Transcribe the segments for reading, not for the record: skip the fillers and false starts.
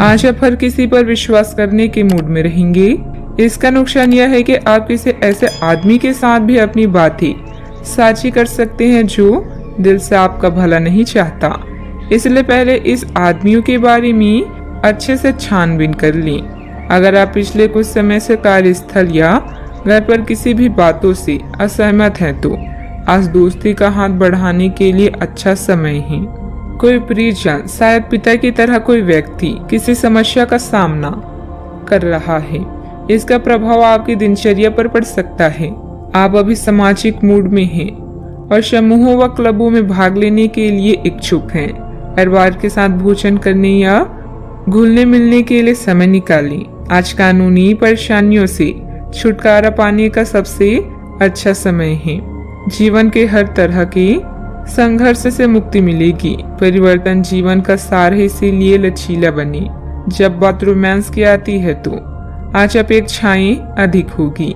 आज आप हर किसी पर विश्वास करने के मूड में रहेंगे। इसका नुकसान यह है कि आप किसी ऐसे आदमी के साथ भी अपनी बातें साझी कर सकते हैं जो दिल से आपका भला नहीं चाहता। इसलिए पहले इस आदमियों के बारे में अच्छे से छानबीन कर लें। अगर आप पिछले कुछ समय से कार्यस्थल या घर पर किसी भी बातों से असहमत हैं तो आज दोस्ती का हाथ बढ़ाने के लिए अच्छा समय है। कोई परिजन, शायद पिता की तरह कोई व्यक्ति किसी समस्या का सामना कर रहा है। इसका प्रभाव आपकी दिनचर्या पर पड़ सकता है। आप अभी सामाजिक मूड में हैं और समूहों व क्लबों में भाग लेने के लिए इच्छुक हैं। परिवार के साथ भोजन करने या घुलने मिलने के लिए समय निकालें। आज कानूनी परेशानियों से छुटकारा पाने का सबसे अच्छा समय है। जीवन के हर तरह के संघर्ष से मुक्ति मिलेगी। परिवर्तन जीवन का सार है, इसीलिए लचीला बने। जब बात रोमांस की आती है तो आज अपेक्षाएं अधिक होगी।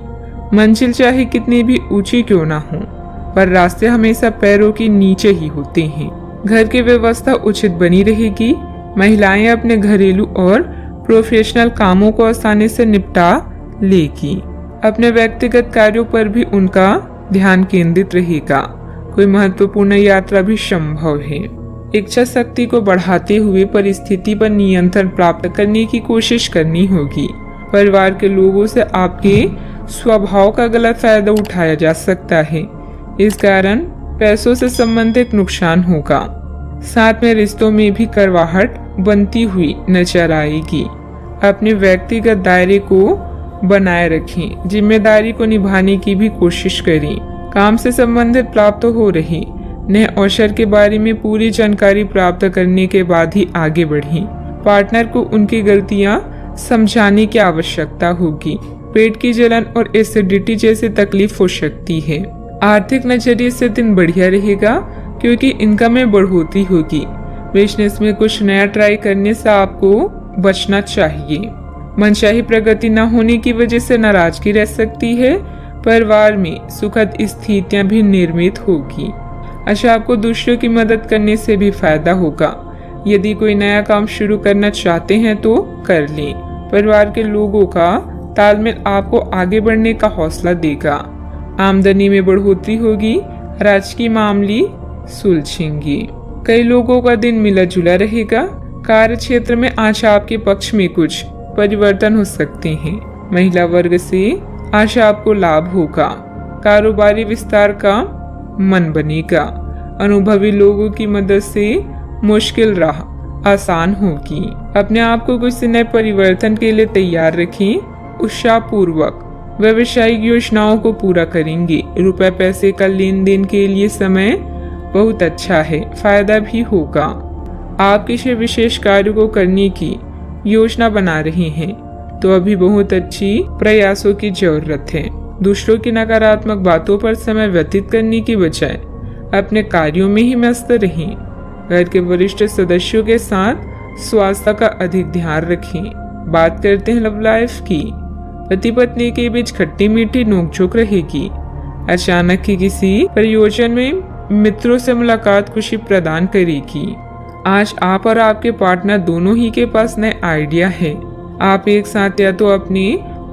मंजिल चाहे कितनी भी ऊंची क्यों ना हो, पर रास्ते हमेशा पैरों के नीचे ही होते हैं। घर की व्यवस्था उचित बनी रहेगी। महिलाएं अपने घरेलू और प्रोफेशनल कामों को आसानी से निपटा लेगी। अपने व्यक्तिगत कार्यों पर भी उनका ध्यान केंद्रित रहेगा। कोई महत्वपूर्ण यात्रा भी संभव है। इच्छा शक्ति को बढ़ाते हुए परिस्थिति पर नियंत्रण प्राप्त करने की कोशिश करनी होगी। परिवार के लोगों से आपके स्वभाव का गलत फायदा उठाया जा सकता है। इस कारण पैसों से संबंधित नुकसान होगा। साथ में रिश्तों में भी कड़वाहट बनती हुई नजर आएगी। अपने व्यक्तिगत दायरे को बनाए रखें। जिम्मेदारी को निभाने की भी कोशिश करें। काम से संबंधित प्राप्त हो रही नए अवसर के बारे में पूरी जानकारी प्राप्त करने के बाद ही आगे बढ़ें। पार्टनर को उनकी गलतियां समझाने की आवश्यकता होगी। पेट की जलन और एसिडिटी जैसी तकलीफ हो सकती है। आर्थिक नजरिए से दिन बढ़िया रहेगा क्योंकि इनकम में बढ़ोतरी होगी। बिजनेस में कुछ नया ट्राई करने से आपको बचना चाहिए। मनचाही प्रगति न होने की वजह से नाराजगी रह सकती है। परिवार में सुखद स्थितियां भी निर्मित होगी। अच्छा, आपको दूसरों की मदद करने से भी फायदा होगा। यदि कोई नया काम शुरू करना चाहते हैं तो कर लें। परिवार के लोगों का तालमेल आपको आगे बढ़ने का हौसला देगा। आमदनी में बढ़ोतरी होगी। राजकीय मामले सुलझेंगे। कई लोगों का दिन मिला जुला रहेगा। कार्य क्षेत्र में आज आपके पक्ष में कुछ परिवर्तन हो सकते हैं। महिला वर्ग से आज आपको लाभ होगा। कारोबारी विस्तार का मन बनेगा। अनुभवी लोगों की मदद से मुश्किल राह आसान होगी। अपने आप को कुछ नए परिवर्तन के लिए तैयार रखें। उत्साहपूर्वक व्यवसायिक योजनाओं को पूरा करेंगे। रुपए पैसे का लेन देन के लिए समय बहुत अच्छा है। फायदा भी होगा। आप किसी विशेष कार्य को करने की योजना बना रहे हैं तो अभी बहुत अच्छी प्रयासों की जरूरत है। दूसरों की नकारात्मक बातों पर समय व्यतीत करने की बजाय अपने कार्यों में ही मस्त रहें। घर के वरिष्ठ सदस्यों के साथ स्वास्थ्य का अधिक ध्यान रखें। बात करते हैं लव लाइफ की। पति पत्नी के बीच खट्टी मीठी नोकझोंक रहेगी। अचानक ही किसी प्रयोजन में मित्रों से मुलाकात खुशी प्रदान करेगी। आज आप और आपके पार्टनर दोनों ही के पास नए आइडिया है। आप एक साथ या तो अपने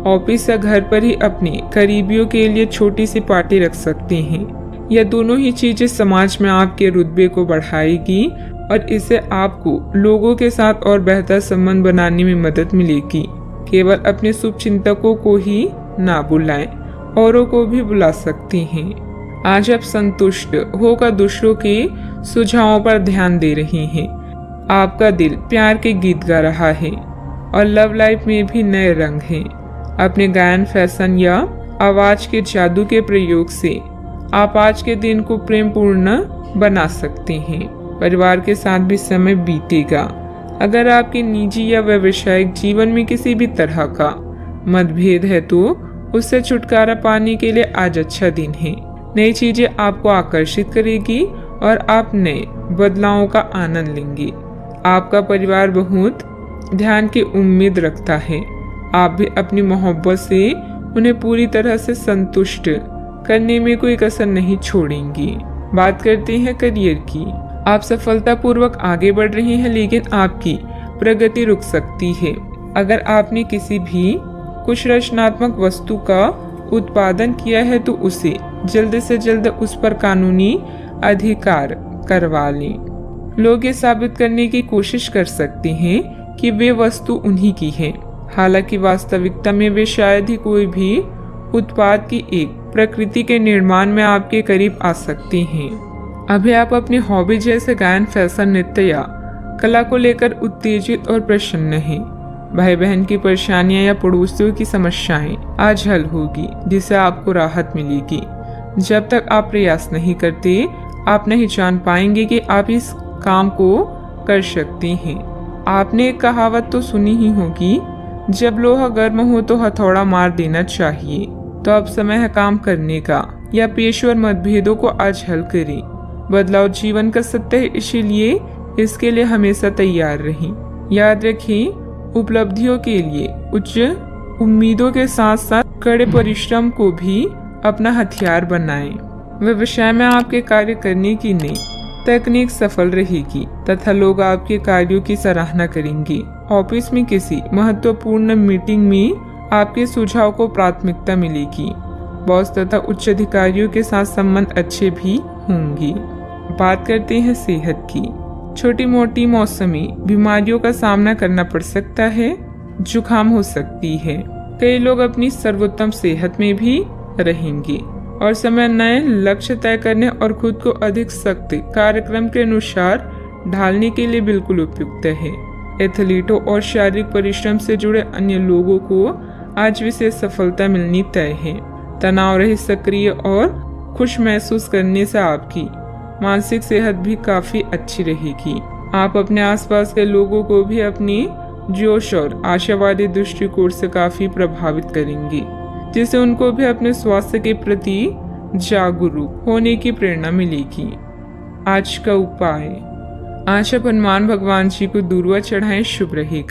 ऑफिस या घर पर ही अपने करीबियों के लिए छोटी सी पार्टी रख सकते हैं। यह दोनों ही चीजें समाज में आपके रुतबे को बढ़ाएगी और इससे आपको लोगों के साथ और बेहतर संबंध बनाने में मदद मिलेगी। केवल अपने शुभ चिंतकों को ही ना बुलाएं, औरों को भी बुला सकते हैं। आज आप संतुष्ट होकर दूसरों के सुझावों पर ध्यान दे रहे हैं। आपका दिल प्यार के गीत गा रहा है और लव लाइफ में भी नए रंग हैं। अपने गायन, फैशन या आवाज के जादू के प्रयोग से आप आज के दिन को प्रेमपूर्ण बना सकते हैं। परिवार के साथ भी समय बीतेगा। अगर आपके निजी या व्यावसायिक जीवन में किसी भी तरह का मतभेद है तो उससे छुटकारा पाने के लिए आज अच्छा दिन है। नई चीजें आपको आकर्षित करेगी और आप नए बदलावों का आनंद लेंगे। आपका परिवार बहुत ध्यान की उम्मीद रखता है। आप भी अपनी मोहब्बत से उन्हें पूरी तरह से संतुष्ट करने में कोई कसर नहीं छोड़ेंगी। बात करते हैं करियर की। आप सफलतापूर्वक आगे बढ़ रहे हैं, लेकिन आपकी प्रगति रुक सकती है। अगर आपने किसी भी कुछ रचनात्मक वस्तु का उत्पादन किया है तो उसे जल्द से जल्द उस पर कानूनी अधिकार करवा लें। लोग ये साबित करने की कोशिश कर सकते हैं कि वे वस्तु उन्हीं की है, हालांकि वास्तविकता में वे शायद ही कोई भी उत्पाद की एक प्रकृति के निर्माण में आपके करीब आ सकते हैं। अभी आप अपनी हॉबी जैसे गायन, फैशन, नृत्य या कला को लेकर उत्तेजित और प्रसन्न हैं। भाई बहन की परेशानियां या पड़ोसियों की समस्याएं आज हल होगी, जिससे आपको राहत मिलेगी। जब तक आप प्रयास नहीं करते, आप नहीं जान पाएंगे कि आप इस काम को कर सकते हैं। आपने एक कहावत तो सुनी ही होगी, जब लोहा गर्म हो तो हथौड़ा मार देना चाहिए। तो अब समय है काम करने का, या पेशेवर मतभेदों को आज हल करें। बदलाव जीवन का सत्य है, इसीलिए इसके लिए हमेशा तैयार रहें। याद रखें, उपलब्धियों के लिए उच्च उम्मीदों के साथ साथ कड़े परिश्रम को भी अपना हथियार बनाएं। व्यवसाय में आपके कार्य करने की नई तकनीक सफल रहेगी तथा लोग आपके कार्यों की सराहना करेंगे। ऑफिस में किसी महत्वपूर्ण मीटिंग में आपके सुझाव को प्राथमिकता मिलेगी। बॉस तथा उच्च अधिकारियों के साथ संबंध अच्छे भी होंगे। बात करते हैं सेहत की। छोटी मोटी मौसमी बीमारियों का सामना करना पड़ सकता है, जुकाम हो सकती है। कई लोग अपनी सर्वोत्तम सेहत में भी रहेंगे और समय नए लक्ष्य तय करने और खुद को अधिक सख्त कार्यक्रम के अनुसार ढालने के लिए बिल्कुल उपयुक्त है। एथलीटों और शारीरिक परिश्रम से जुड़े अन्य लोगों को आज विशेष सफलता मिलनी तय है। तनाव रहित, सक्रिय और खुश महसूस करने से आपकी मानसिक सेहत भी काफी अच्छी रहेगी। आप अपने आसपास के लोगों को भी अपनी जोश और आशावादी दृष्टिकोण से काफी प्रभावित करेंगे, जिससे उनको भी अपने स्वास्थ्य के प्रति जागरूक होने की प्रेरणा मिलेगी। आज का उपाय, आज आप हनुमान भगवान जी को दूर्वा चढ़ाएं, शुभ रहेगा।